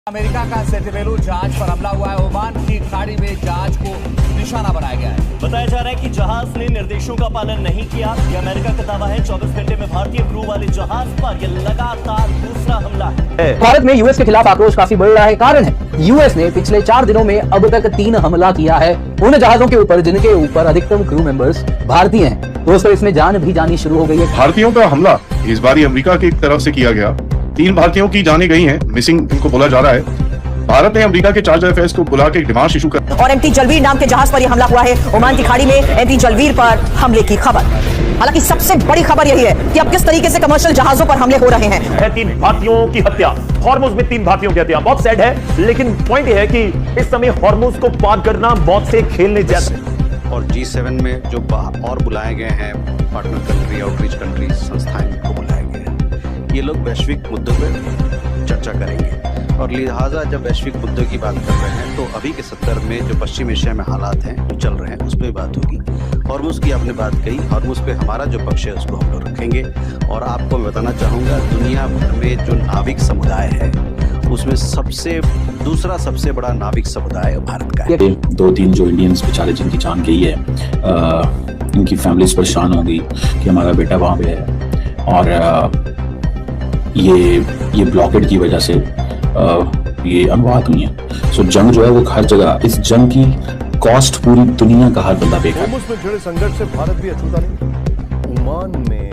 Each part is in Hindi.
अमेरिका का सेंटिमेलो जहाज पर हमला हुआ है। ओमान की खाड़ी में जहाज को निशाना बनाया गया है। बताया जा रहा है कि जहाज ने निर्देशों का पालन नहीं किया। यह अमेरिका का दावा है। 24 घंटे में भारतीय क्रू वाले जहाज पर यह लगातार दूसरा हमला है। भारत में यूएस के खिलाफ आक्रोश काफी बढ़ रहा है। कारण है यूएस ने पिछले 4 दिनों में अब तक 3 हमला किया है उन जहाजों के ऊपर जिनके ऊपर अधिकतम क्रू मेंबर्स भारतीय हैं। दोस्तों, इसमें जान भी जानी शुरू हो गई है। भारतीयों का हमला इस बार अमेरिका की तरफ से किया गया। 3 भारतीयों की जानें गई हैं, मिसिंग इनको बोला जा रहा है। भारत ने अमेरिका के चार्ज अफेयर्स को बुला के डिमांड इशू कर और एमटी जलवीर नाम के जहाज पर यह हमला हुआ है। ओमान की खाड़ी में एमटी जलवीर पर हमले की खबर। हालांकि सबसे बड़ी खबर यही है कि अब किस तरीके से कमर्शियल जहाजों पर हमले हो रहे हैं। 3 भारतीयों की हत्या, हॉर्मुज में 3 भारतीयों की हत्या। बहुत सैड है, लेकिन पॉइंट यह है कि इस समय हॉर्मुज को पार करना मौत से खेलने जैसे। और G7 में जो और बुलाए गए हैं पार्टनर कंट्री, आउटरीच कंट्री, संस्थाएं को बुलाए गए हैं, ये लोग वैश्विक मुद्दों पर चर्चा करेंगे। और लिहाजा जब वैश्विक मुद्दों की बात कर रहे हैं तो अभी के सत्र में जो पश्चिम एशिया में हालात हैं जो चल रहे हैं उस पर बात होगी। हॉर्मुज की आपने बात कही, हॉर्मुज पे हमारा जो पक्ष है उसको हम लोग रखेंगे। और आपको मैं बताना चाहूँगा, दुनिया भर में जो नाविक समुदाय है उसमें दूसरा सबसे बड़ा नाविक समुदाय भारत का है। 2-3 जो इंडियंस बेचारे जिनकी जान गई है, उनकी फैमिलीज परेशान होगी कि हमारा बेटा वहाँ पे है। और ये ब्लॉकेड की वजह से ये अनुवाद हुई है। सो जंग जो है वो हर जगह, इस जंग की कॉस्ट पूरी दुनिया का हर बंदा बेकार। होर्मुज में छिड़े संघर्ष से भारत भी अछूता नहीं। ओमान में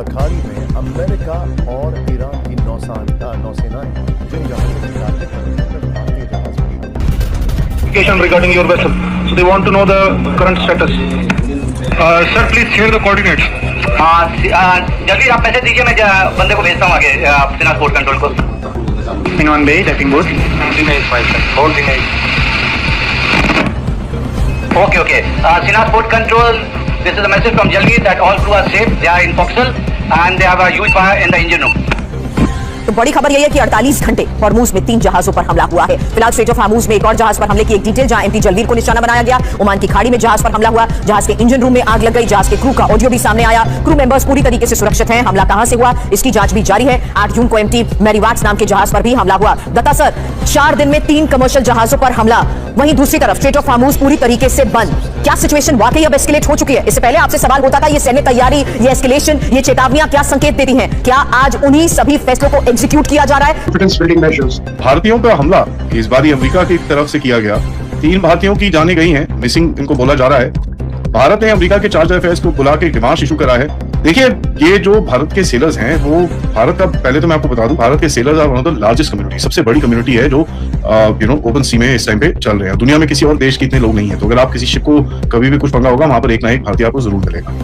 खाड़ी में अमेरिका और ईरान की नौसेनाएं जिन जहाजों की टारगेट कर रही हैं, भारतीय जहाज regarding your vessel, so they want to know the current status. Sir, please share the coordinates. जल्दी आप मैसेज दीजिए, मैं बंदे को भेजता हूँ आगे सिना पोर्ट कंट्रोल को। In one bay, letting boat. Holding it. Okay. Sina Port Control, this is a message from Jalvi that all crew are safe. They are in forecastle and they have a huge fire in the engine room. तो बड़ी खबर यह है कि 48 घंटे हॉर्मुज में 3 जहाजों पर हमला हुआ है। फिलहाल स्ट्रेट ऑफ हॉर्मुज में एक और जहाज पर हमले की एक डिटेल, जहां एमटी जलवीर को निशाना बनाया गया। ओमान की खाड़ी में जहाज पर हमला हुआ, जहाज के इंजन रूम में आग लग गई। जहाज के क्रू का ऑडियो भी सामने आया। क्रू मेंबर्स पूरी तरीके से सुरक्षित हैं। हमला कहां से हुआ इसकी जांच भी जारी है। 8 जून को एमटी मैरीवाट्स नाम के जहाज पर भी हमला हुआ। दत्ता सर, 4 दिन में 3 कमर्शियल जहाजों पर हमला, वहीं दूसरी तरफ स्ट्रेट ऑफ हॉर्मुज पूरी तरीके से बंद। क्या सिचुएशन वाकई अब एस्केलेट हो चुकी है? इससे पहले आपसे सवाल होता था, ये सैन्य तैयारी, ये एस्केलेशन, ये चेतावनियां क्या संकेत देती हैं? क्या आज उन्हीं सभी फैसलों को एग्जीक्यूट किया जा रहा है? भारतीयों का हमला इस बार अमेरिका की तरफ से किया गया। 3 भारतीयों की जानें गई हैं, मिसिंग इनको बोला जा रहा है। भारत ने अमेरिका के चार्ज अफेयर्स को बुला के डिमांड इशू करा है। देखिए, ये जो भारत के सेलर्स हैं वो भारत का, पहले तो मैं आपको बता दूं, भारत के sellers are one of the largest community, सबसे बड़ी कम्युनिटी है जो ओपन सी में इस टाइम पे चल रहे हैं। दुनिया में किसी और देश के इतने लोग नहीं है। तो अगर आप किसी शिप को कभी भी कुछ पंगा होगा, वहां पर एक ना एक भारतीय आपको जरूर मिलेगा।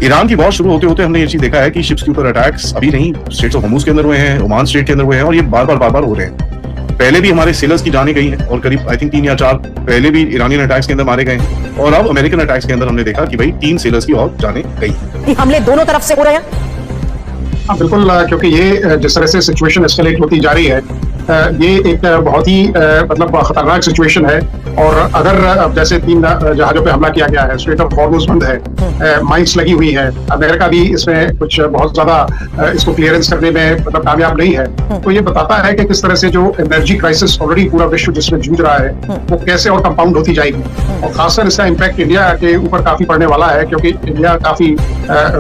ईरान की वॉर शुरू होते होते हमने ये चीज देखा है कि शिप्स के ऊपर अटैक्स अभी नहीं, स्ट्रेट्स ऑफ हॉर्मुज के अंदर हुए हैं, ओमान स्ट्रेट के अंदर हुए हैं, और ये बार बार हो रहे हैं। पहले भी हमारे सेलर्स की जानें गई हैं और करीब आई थिंक 3 या 4 पहले भी ईरानियन अटैक्स के अंदर मारे गए हैं। और अब अमेरिकन अटैक्स के अंदर हमने देखा कि भाई 3 सेलर्स की और जानें गई। हमले दोनों तरफ से हो रहे हैं। हाँ बिल्कुल, क्योंकि ये जिस तरह से सिचुएशन एस्केलेट होती जा रही है, ये एक बहुत ही मतलब खतरनाक सिचुएशन है। और अगर जैसे 3 जहाजों पे हमला किया गया है, स्ट्रेट ऑफ हॉर्मुज बंद है, माइंस लगी हुई है, अमेरिका भी इसमें कुछ बहुत ज्यादा इसको क्लियरेंस करने में मतलब कामयाब नहीं है, तो ये बताता है कि किस तरह से जो एनर्जी क्राइसिस ऑलरेडी पूरा विश्व जिसमें जूझ रहा है वो कैसे और कंपाउंड होती जाएगी। और खासकर इसका इम्पैक्ट इंडिया के ऊपर काफी पड़ने वाला है, क्योंकि इंडिया काफी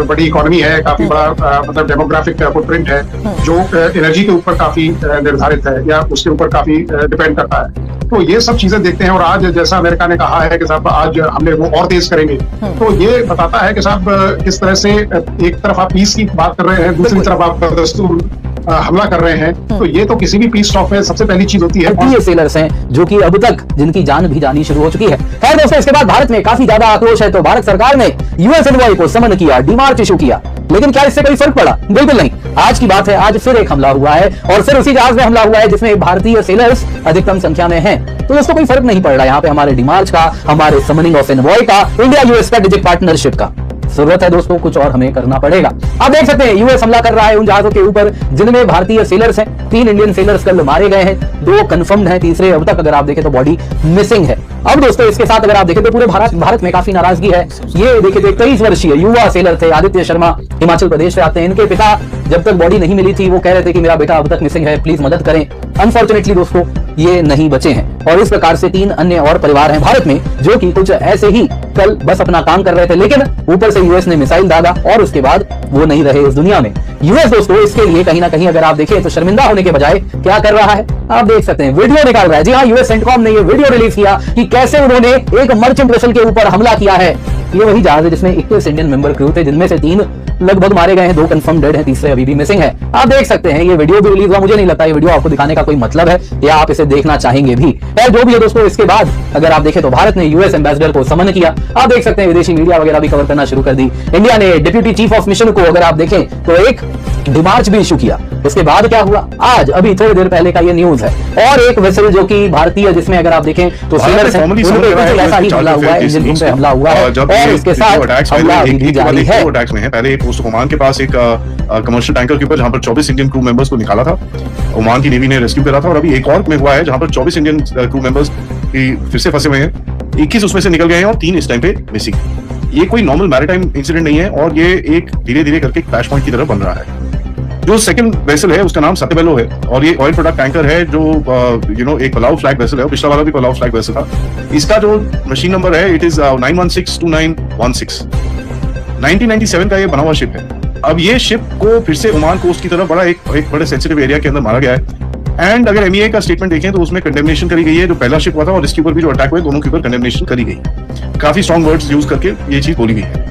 बड़ी इकोनॉमी है, काफी बड़ा मतलब डेमोग्राफिक फुटप्रिंट है जो एनर्जी के ऊपर काफी निर्धारित है या उसके ऊपर काफी डिपेंड करता है। तो ये सब चीजें देखते हैं। और आज जैसा अमेरिका ने कहा है कि साहब आज हमने वो और तेज करेंगे, तो ये बताता है कि साहब किस तरह से एक तरफ आप पीस की बात कर रहे हैं, दूसरी तरफ आप दस्तूर हमला कर रहे हैं। तो ये तो किसी भी पीस टॉक में सबसे पहली चीज होती है। ये सेलर्स हैं जो कि अब तक जिनकी जान भी जानी शुरू हो चुकी है। खैर दोस्तों, इसके बाद भारत में काफी ज्यादा आक्रोश है, तो भारत सरकार ने यूएस एनवॉय को समन किया, डिमार्च इशू किया। लेकिन क्या इससे कोई फर्क पड़ा? बिल्कुल नहीं। आज की बात है, आज फिर एक हमला हुआ है और फिर उसी जहाज में हमला हुआ है जिसमें भारतीय सेलर्स अधिकतम संख्या में हैं। तो दोस्तों, कोई फर्क नहीं पड़ रहा यहाँ पे हमारे डिमार्च का, हमारे समनिंग ऑफ एनवॉय का, इंडिया यूएस स्ट्रेटेजिक पार्टनरशिप का। जरूरत है दोस्तों, कुछ और हमें करना पड़ेगा। आप देख सकते हैं यूएस हमला कर रहा है उन जहाजों के ऊपर जिनमें भारतीय सेलर्स हैं। 3 इंडियन सेलर्स कल मारे गए हैं, 2 कंफर्म्ड हैं, तीसरे अब तक अगर आप देखें तो बॉडी मिसिंग है। अब दोस्तों इसके साथ अगर आप देखें तो पूरे भारत में काफी नाराजगी है। ये देखिए 23 वर्षीय युवा सेलर थे आदित्य शर्मा, हिमाचल प्रदेश से आते हैं। इनके पिता जब तक बॉडी नहीं मिली थी वो कह रहे थे कि मेरा बेटा अब तक मिसिंग है, प्लीज मदद करें। अनफॉर्चुनेटली दोस्तों ये नहीं बचे हैं और इस प्रकार से 3 अन्य और परिवार हैं भारत में जो कि कुछ ऐसे ही कल बस अपना काम कर रहे थे, लेकिन ऊपर से यूएस ने मिसाइल दागा और उसके बाद वो नहीं रहे इस दुनिया में। यूएस दोस्तों इसके लिए कहीं ना कहीं अगर आप देखें तो शर्मिंदा होने के बजाय क्या कर रहा है, आप देख सकते हैं वीडियो निकाल रहा है। जी हाँ, यूएस सेंटकॉम ने ये वीडियो रिलीज किया कि कैसे उन्होंने एक मर्चेंट वेसल के ऊपर हमला किया है। ये वही जहाज है जिसमें 21 इंडियन मेंबर क्रू थे, जिनमें से 3 लगभग मारे गए हैं, 2 कंफर्म डेड हैं, तीसरे अभी भी मिसिंग है। आप देख सकते हैं ये वीडियो भी रिलीज हुआ। मुझे नहीं लगता ये वीडियो आपको दिखाने का कोई मतलब है या आप इसे देखना चाहेंगे भी। जो भी है दोस्तों, इसके बाद अगर आप देखें तो भारत ने यूएस एम्बेसडर को समन किया। आप देख सकते हैं विदेशी मीडिया वगैरह भी कवर करना शुरू कर दी। इंडिया ने डिप्यूटी चीफ ऑफ मिशन को अगर आप देखें तो एक डिमार्च भी इशू किया। उसके बाद क्या हुआ, आज अभी थोड़ी देर पहले का ये न्यूज है। और एक वेसल जो कि भारतीय, जिसमें अगर आप देखें तो सेलर्स हैं, ऐसा ही हमला हुआ है, इंजन रूम पे हमला हुआ है और इसके साथ हमला भी जारी है। अटैक्स में है पहले एक ओमान के पास एक कमर्शियल टैंकर के ऊपर जहां पर 24 इंडियन क्रू मेंबर्स को निकाला था, ओमान की नेवी ने रेस्क्यू करा था। और अभी एक और में हुआ है जहां पर 24 इंडियन क्रू मेंबर्स फिर से फंसे हुए हैं, 21 उसमें से निकल गए हैं और 3 इस टाइम पे मिसिंग। ये कोई नॉर्मल मैरीटाइम इंसिडेंट नहीं है और ये एक धीरे धीरे करके फ्लैश पॉइंट की तरफ बन रहा है। जो सेकंड वेसल है उसका नाम सत्यबेलो है और ये ऑयल प्रोडक्ट टैंकर है जो एक पलाव फ्लैग वेसल है। पिछला वाला भी पलाव फ्लैग वेसल था। इसका जो मशीन नंबर है इट इज 9162916। 1997 का ये बना हुआ शिप है। अब ये शिप को फिर से ओमान कोस्ट की तरफ एक बड़े सेंसिटिव एरिया के अंदर मारा गया है। एंड अगर एमईए का स्टेटमेंट देखें तो उसमें कंडेमनेशन करी गई है। जो पहला शिप हुआ था और इसके ऊपर भी जो अटैक हुए दोनों के ऊपर कंडेमनेशन करी गई। काफी स्ट्रॉन्ग वर्ड्स यूज करके ये चीज बोली गई है।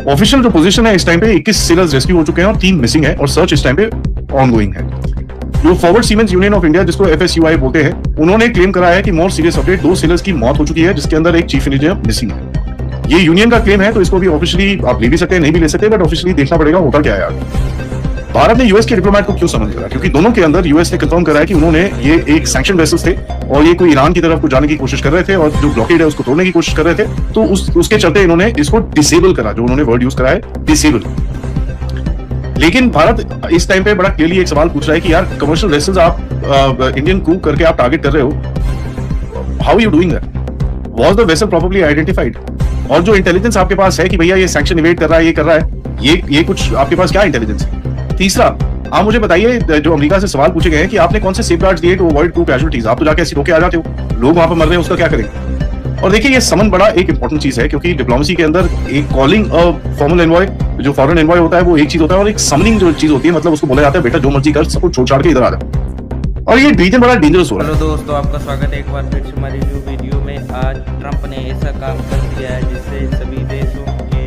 ऑफिशियल जो पोजीशन है इस टाइम पे 21 सेलर्स रेस्क्यू हो चुके हैं और 3 मिसिंग है और सर्च इस टाइम पे ऑनगोइंग है। जो forward siemens union of India जिसको FSUI बोलते हैं, उन्होंने क्लेम करा है कि मोर सीरियस अपडेट 2 सेलर्स की मौत हो चुकी है जिसके अंदर एक चीफ इंजीनियर मिसिंग है। ये यूनियन का क्लेम है तो इसको भी ऑफिशियली आप ले भी सकते हैं, नहीं भी ले सकते, बट ऑफिशियली देखना पड़ेगा होता क्या है यार। भारत ने यूएस के डिप्लोमेट को क्यों समन करा, क्योंकि दोनों के अंदर यूएस ने कंफर्म करा है कि उन्होंने ये एक सैंक्शन वेसल्स थे और ये कोई ईरान की तरफ को जाने की कोशिश कर रहे थे और जो ब्लॉकेड है उसको तोड़ने की कोशिश कर रहे थे। तो उसके चलते इन्होंने इसको डिसेबल करा, जो उन्होंने वर्ड यूज करा है डिसेबल। लेकिन भारत इस टाइम पे बड़ा क्लियरली एक सवाल पूछ रहा है कि यार कमर्शियल वेसल्स आप इंडियन क्रू करके आप टारगेट कर रहे हो, how you doing that? Was the vessel properly identified? और जो इंटेलिजेंस आपके पास है कि भैया ये सैंक्शन इवेट कर रहा है, ये कर रहा है, ये कुछ आपके पास क्या इंटेलिजेंस है? तीसरा, आप मुझे बताइए, जो अमेरिका से सवाल पूछे गए हैं कि आपने कौन से सेफगार्ड्स दिए टू अवॉइड क्रू कैजुअल्टीज, आप तो जाके ऐसे रोके आ जाते हो, लोग वहां पर मर रहे हैं, उसका क्या करेंगे? और देखिए ये समन बड़ा एक इंपॉर्टेंट चीज है क्योंकि डिप्लोमेसी के अंदर एक कॉलिंग अ फॉर्मल एनवॉय, जो फॉरेन एनवॉय होता है वो एक चीज होता है और एक समनिंग जो चीज होती है, मतलब उसको बोला जाता है बेटा जो मर्जी कर, सबको छोड़ छाड़ के इधर आ जाओ। और ये रीजन बड़ा डेंजरस हो रहा है। हेलो दोस्तों, आपका स्वागत है एक बार फिर से हमारी न्यू वीडियो में। आज ट्रंप ने ऐसा काम कर दिया है जिससे सभी देशों के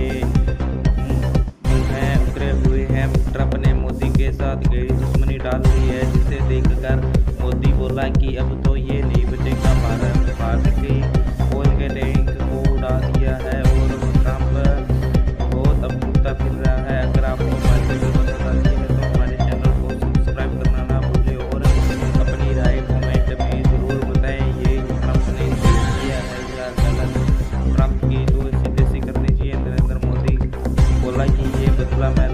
हैं उतरे हुए हैं। ट्रंप ने मोदी के साथ गहरी दुश्मनी डाल दी है, जिसे देखकर मोदी बोला कि अब तो ये नहीं बचेगा, भारत की ऑयल के टैंक को उड़ा दिया है और ट्रंप बहुत अब कुत्ता फिर रहा है। अगर आपको हमारी वीडियो पसंद आती है तो हमारे चैनल को सब्सक्राइब करना ना भूलें और अपनी राय कमेंट में ज़रूर बताएं ये ट्रंप ने किया है या गलत। ट्रंप की तो सीधे करनी चाहिए। नरेंद्र मोदी बोला कि ये बदला मैं